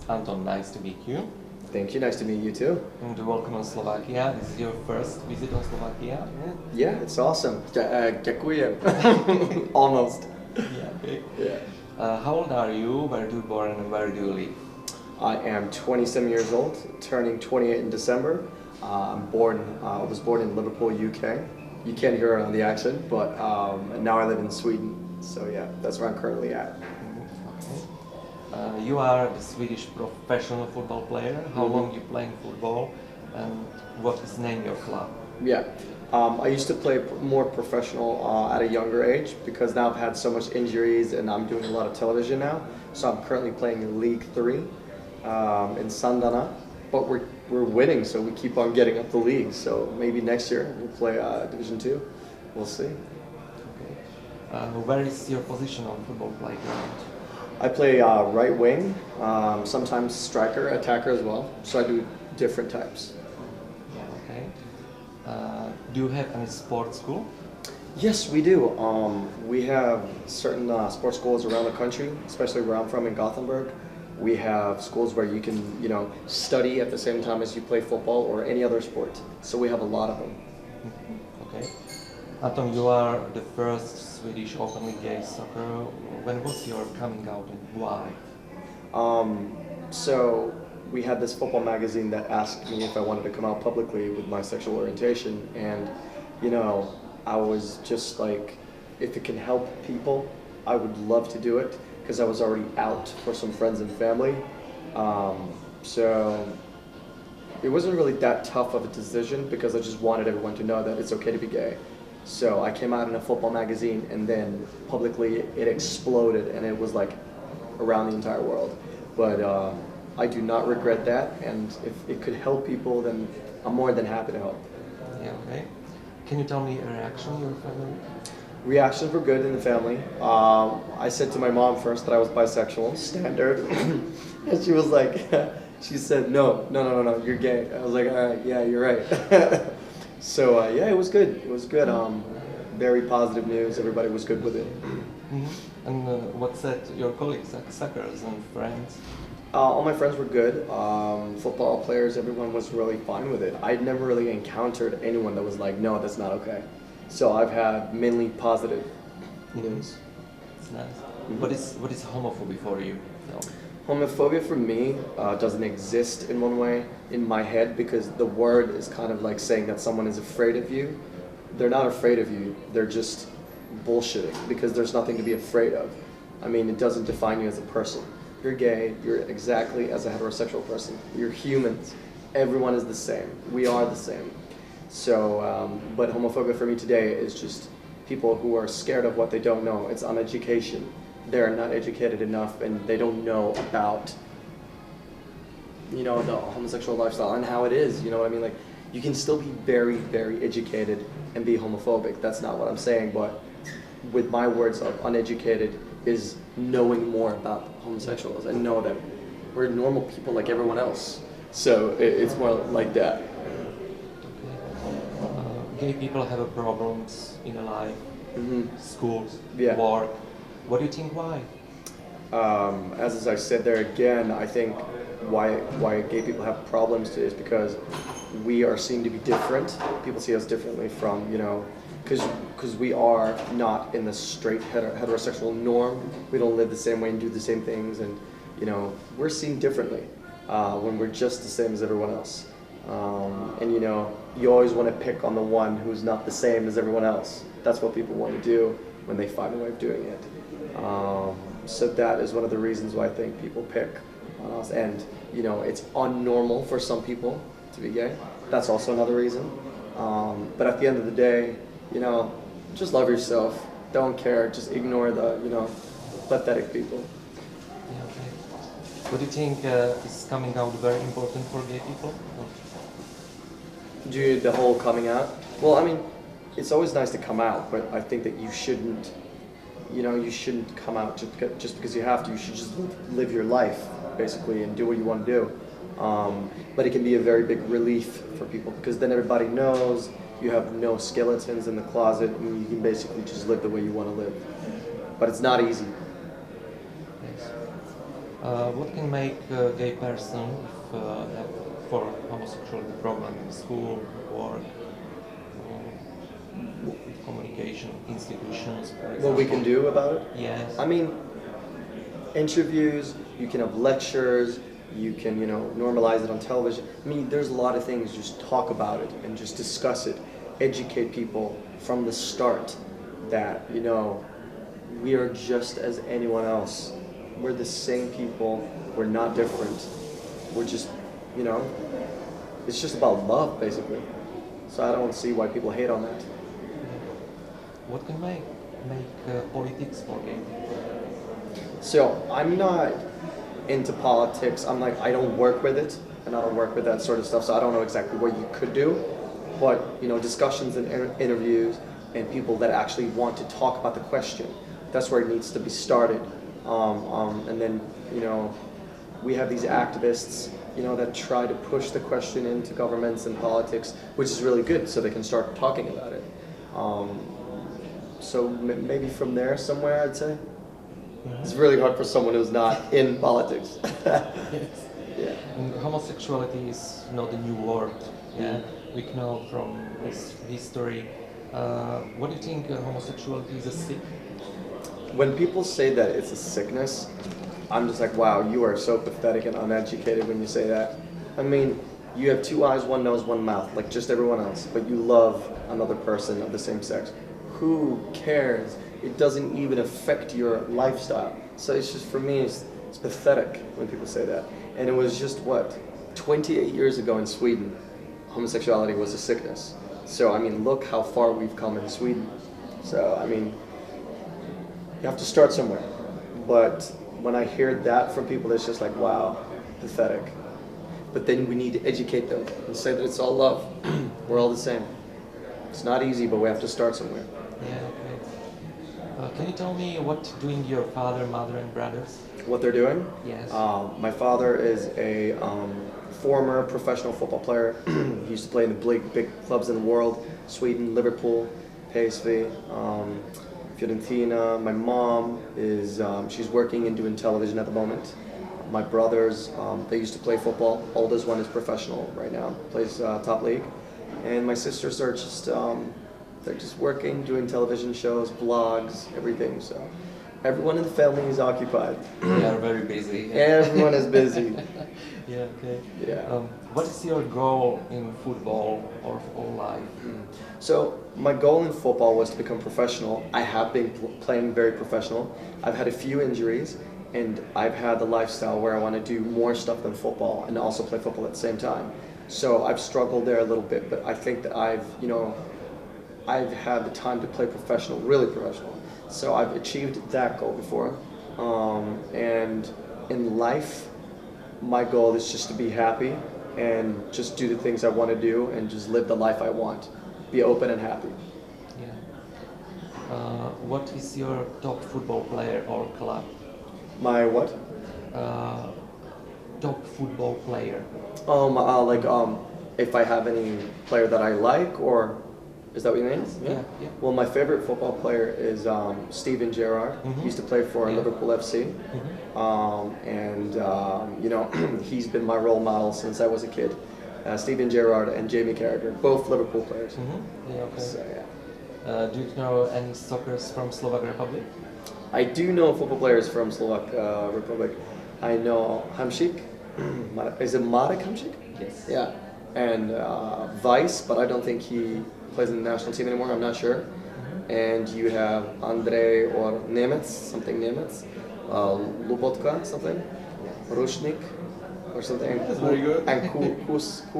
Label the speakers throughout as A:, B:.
A: Anton, nice to meet you.
B: Thank you, nice to meet you too.
A: And welcome on Slovakia. This is your first visit on Slovakia.
B: Yeah, it's awesome. Ďakujem. Almost.
A: Yeah, okay.
B: Yeah.
A: How old are you? Where do you born and where do you live?
B: I am 27 years old, turning 28 in December. I was born in Liverpool, UK. You can't hear it on the accent, but now I live in Sweden. So yeah, that's where I'm currently at.
A: Okay. You are the Swedish professional football player. How long you playing football, and what is the name of your club?
B: Yeah, I used to play more professional at a younger age because now I've had so much injuries and I'm doing a lot of television now. So I'm currently playing in League 3 in Sandana, but we're winning, so we keep on getting up the league. So maybe next year we'll play Division 2. We'll see.
A: Okay. Where is your position on football playground?
B: I play right wing, sometimes striker, attacker as well. So I do different types.
A: Yeah, okay. Do you have any sports school?
B: Yes, we do. We have certain sports schools around the country, especially where I'm from in Gothenburg. We have schools where you can, study at the same time as you play football or any other sport. So we have a lot of them.
A: Okay. Anton, you are the first Swedish openly gay soccer. When was your coming out and why?
B: So we had this football magazine that asked me if I wanted to come out publicly with my sexual orientation, and I was just like, if it can help people, I would love to do it because I was already out for some friends and family. So it wasn't really that tough of a decision because I just wanted everyone to know that it's okay to be gay. So I came out in a football magazine, and then publicly it exploded, and it was like around the entire world. But I do not regret that, and if it could help people, then I'm more than happy to help.
A: Yeah, okay. Can you tell me a reaction your family?
B: Reactions were good in the family. I said to my mom first that I was bisexual, standard, and she was like, she said, no, you're gay. I was like, all right, yeah, you're right. So yeah, it was good. It was good. Very positive news. Everybody was good with it.
A: Mm-hmm. And what said your colleagues, like suckers and friends?
B: All my friends were good. Football players, everyone was really fine with it. I'd never really encountered anyone that was like, no, that's not okay. So I've had mainly positive news.
A: It's nice. What is homophobia for you? No.
B: Homophobia for me doesn't exist in one way in my head because the word is kind of like saying that someone is afraid of you. They're not afraid of you, they're just bullshitting because there's nothing to be afraid of. I mean, it doesn't define you as a person. You're gay, you're exactly as a heterosexual person. You're humans. Everyone is the same. We are the same. So, but homophobia for me today is just people who are scared of what they don't know. It's uneducation. They're not educated enough and they don't know about, the homosexual lifestyle and how it is, you know what I mean? Like, you can still be very, very educated and be homophobic. That's not what I'm saying, but with my words of uneducated is knowing more about homosexuals and know that we're normal people like everyone else. So it's more like that.
A: Gay people have problems in life, schools,
B: Yeah.
A: work. What do you think why?
B: As I said there again, I think why gay people have problems is because we are seen to be different. People see us differently from, because we are not in the straight heterosexual norm. We don't live the same way and do the same things, and we're seen differently when we're just the same as everyone else. And you always want to pick on the one who's not the same as everyone else. That's what people want to do when they find a way of doing it. So that is one of the reasons why I think people pick on us. And it's unnormal for some people to be gay. That's also another reason. But at the end of the day, just love yourself. Don't care. Just ignore the pathetic people.
A: Yeah, okay. What do you think is coming out very important for gay people?
B: The whole coming out? Well, I mean, it's always nice to come out, but I think that you shouldn't come out just because you have to. You should just live your life, basically, and do what you want to do. But it can be a very big relief for people because then everybody knows you have no skeletons in the closet and you can basically just live the way you want to live. But it's not easy.
A: Yes. What can make a gay person if have for homosexuality problem in school, work, communication, institutions, for example?
B: What we can do about it?
A: Yes.
B: I mean, interviews, you can have lectures, you can, normalize it on television. I mean, there's a lot of things, just talk about it and just discuss it. Educate people from the start that, we are just as anyone else. We're the same people, we're not different. We're just, it's just about love, basically. So I don't see why people hate on that.
A: What can make politics for gay people?
B: So I'm not into politics. I don't work with it, and I don't work with that sort of stuff. So I don't know exactly what you could do, but discussions and interviews and people that actually want to talk about the question. That's where it needs to be started, and then we have these activists that try to push the question into governments and politics, which is really good, so they can start talking about it. So maybe from there somewhere, I'd say. It's really hard for someone who's not in politics.
A: Yes.
B: Yeah.
A: And homosexuality is not a new word. Yeah, we know from this history. What do you think homosexuality is a sick?
B: When people say that it's a sickness, I'm just like, wow, you are so pathetic and uneducated when you say that. I mean, you have two eyes, one nose, one mouth, like just everyone else, but you love another person of the same sex. Who cares? It doesn't even affect your lifestyle. So it's just, for me, it's pathetic when people say that. And it was just, 28 years ago in Sweden, homosexuality was a sickness. So, I mean, look how far we've come in Sweden. So, I mean, you have to start somewhere. But when I hear that from people, it's just like, wow, pathetic. But then we need to educate them and say that it's all love. We're all the same. It's not easy, but we have to start somewhere.
A: Yeah, okay. Can you tell me what doing your father, mother, and brothers?
B: What they're doing?
A: Yes.
B: My father is a former professional football player. He used to play in the big clubs in the world: Sweden, Liverpool, PSV, Fiorentina. My mom is she's working and doing television at the moment. My brothers, they used to play football. Oldest one is professional right now, plays top league. And my sisters are just they're just working, doing television shows, vlogs, everything. So everyone in the family is occupied.
A: They are very busy.
B: Everyone is busy.
A: Yeah, okay.
B: Yeah.
A: What is your goal in football or all life?
B: So my goal in football was to become professional. I have been playing very professional. I've had a few injuries, and I've had the lifestyle where I want to do more stuff than football and also play football at the same time. So I've struggled there a little bit, but I think that I've had the time to play professional, really professional. So I've achieved that goal before. And in life, my goal is just to be happy and just do the things I want to do and just live the life I want. Be open and happy.
A: Yeah. What is your top football player or club?
B: My what?
A: Top football player.
B: If I have any player that I like, or is that what you mean?
A: Yeah.
B: Well, my favorite football player is Steven Gerrard. He used to play for Liverpool FC. He's been my role model since I was a kid. Steven Gerrard and Jamie Carragher, both Liverpool players.
A: Yeah, okay.
B: So, yeah.
A: Do you know any stalkers from Slovak Republic?
B: I do know football players from Slovak Republic. I know Hamšík. Is it Marek Hamšík?
A: Yes.
B: Yeah. And Weiss, but I don't think he plays in the national team anymore. I'm not sure. And you have Andrej or Nemec, something Nemec. Lubotka, something. Rushnik or something.
A: That's very good.
B: And Kusic,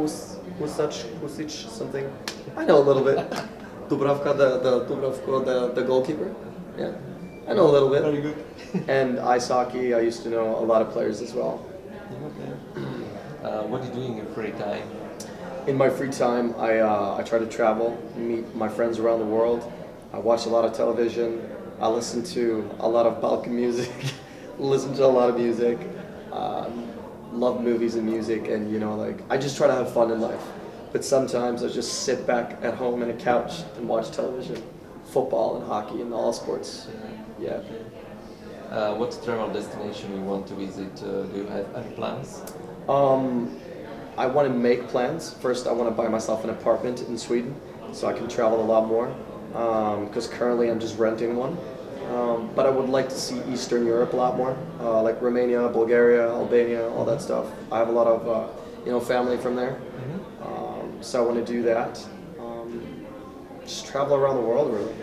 B: something. I know a little bit. Dubravka, the goalkeeper. Yeah. I know a little bit.
A: Very good.
B: And ice hockey, I used to know a lot of players as well.
A: Okay. What are you doing in your free time?
B: In my free time, I try to travel, meet my friends around the world. I watch a lot of television. I listen to a lot of Balkan music. Listen to a lot of music. Love movies and music, and I just try to have fun in life. But sometimes I just sit back at home on a couch and watch television, football and hockey and all sports. Yeah.
A: What travel destination you want to visit? Do you have any plans?
B: I want to make plans. First, I want to buy myself an apartment in Sweden so I can travel a lot more. Because currently I'm just renting one. But I would like to see Eastern Europe a lot more, like Romania, Bulgaria, Albania, all that stuff. I have a lot of family from there, so I want to do that. Just travel around the world, really.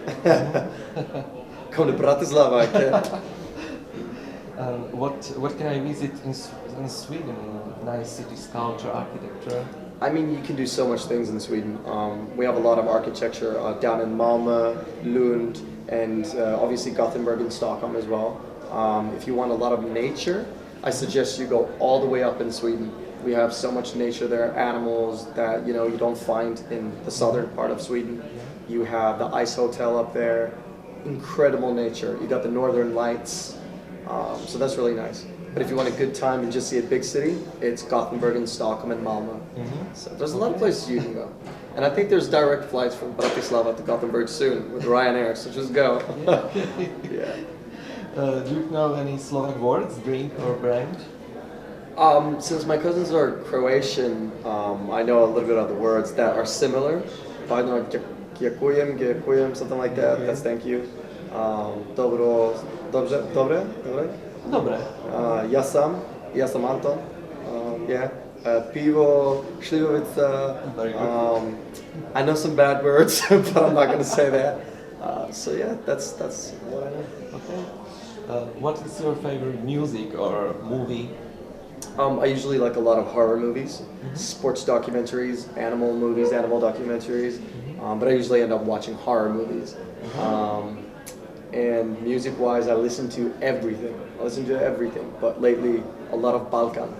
B: Come to Bratislava, I can.
A: What can I visit in Sweden? Nice cities, culture, architecture.
B: I mean, you can do so much things in Sweden. We have a lot of architecture down in Malmö, Lund, and obviously Gothenburg and Stockholm as well. If you want a lot of nature, I suggest you go all the way up in Sweden. We have so much nature there, animals that you don't find in the southern part of Sweden. You have the ice hotel up there, incredible nature. You got the northern lights, so that's really nice. But if you want a good time and just see a big city, it's Gothenburg and Stockholm and Malmö. So there's a lot of places you can go. And I think there's direct flights from Bratislava to Gothenburg soon with Ryanair, so just go. Yeah.
A: Do you know any Slovak words, drink or brand?
B: Since my cousins are Croatian, I know a little bit of the words that are similar. I know Gekujem, something like that. That's thank you. Dobro, dobrze, dobre?
A: Dobre.
B: Ja sam Anton. Yeah. Pivo, šljivovica. I know some bad words, but I'm not going to say that. So yeah, that's what I know.
A: Okay. What is your favorite music or movie?
B: I usually like a lot of horror movies, sports documentaries, animal movies, animal documentaries, but I usually end up watching horror movies. And music-wise, I listen to everything. But lately, a lot of Balkan,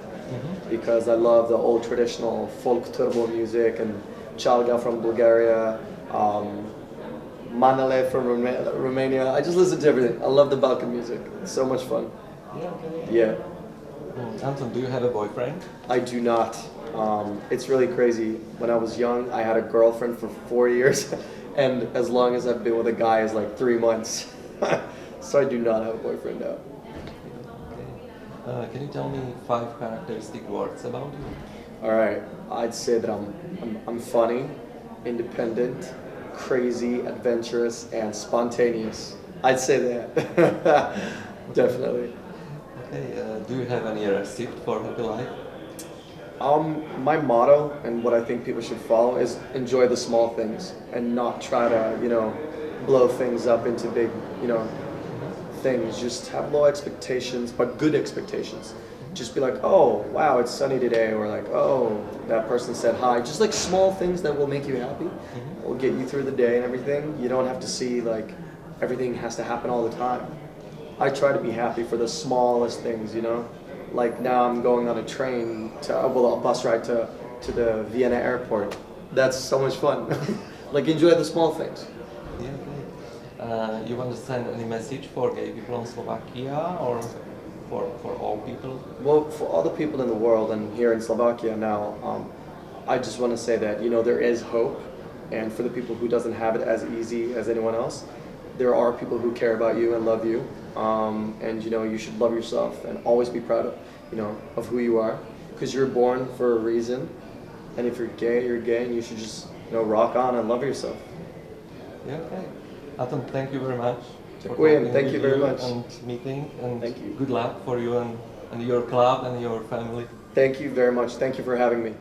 B: because I love the old traditional folk turbo music and Chalga from Bulgaria, Manale from Romania. I just listen to everything. I love the Balkan music. It's so much fun.
A: Yeah. Okay.
B: Yeah.
A: Anton, do you have a boyfriend?
B: I do not. It's really crazy. When I was young, I had a girlfriend for 4 years, and as long as I've been with a guy is like 3 months. So I do not have a boyfriend now.
A: Okay. Can you tell me 5 characteristic words about you?
B: All right, I'd say that I'm funny, independent, crazy, adventurous, and spontaneous. I'd say that. Definitely.
A: Okay. Do you have any recipe for happy life?
B: My motto and what I think people should follow is enjoy the small things and not try to, blow things up into big, things. Just have low expectations, but good expectations. Just be like, oh, wow, it's sunny today, or like, oh, that person said hi. Just like small things that will make you happy, will get you through the day and everything. You don't have to see like everything has to happen all the time. I try to be happy for the smallest things, Like now I'm going on a train a bus ride to the Vienna airport. That's so much fun. Like enjoy the small things.
A: Yeah, okay. You want to send any message for gay people in Slovakia or for all people?
B: Well, for all the people in the world and here in Slovakia now, I just want to say that, there is hope. And for the people who doesn't have it as easy as anyone else, there are people who care about you and love you. And you should love yourself and always be proud of who you are, because you're born for a reason. And if you're gay, and you should just rock on and love yourself.
A: Yeah, okay. Anton, thank you very much.
B: Thank you very much.
A: And meeting, and
B: thank you.
A: Good luck for you and your club and your family.
B: Thank you very much. Thank you for having me.